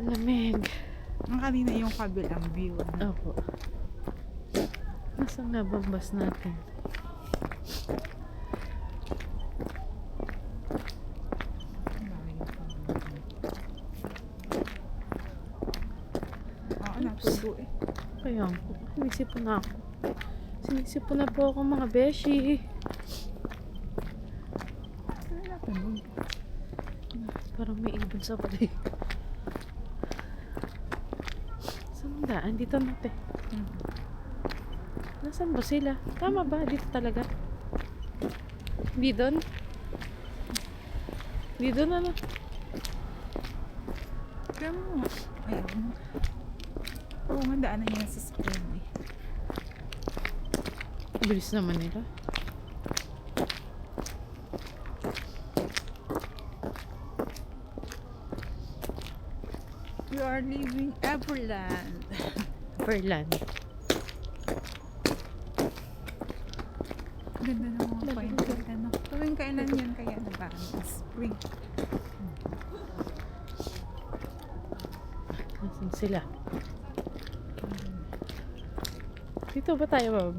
lamig. Ang kanina yung kabilang view. Opo. Nasaan nga ba ang bus natin? Oo, natubo eh. Kaya, sinisipon na ako. Sinisipon na po ako mga beshi. Ano natunog? Parang may ibon sa pati. Saan daan? Dito natin. Nasaan ba sila? Tama ba? Dito talaga? Di doon? Di doon ano? Kaya mo. Ayun. Oo nga, daanan niya sa screen eh. Bilis naman nila. We are leaving Everland. Perlan. Ganda ng mga pine tree. Ano? Tuwing kailan yan kaya nagaan? Spring. Nasaan sila? Dito ba tayo ba?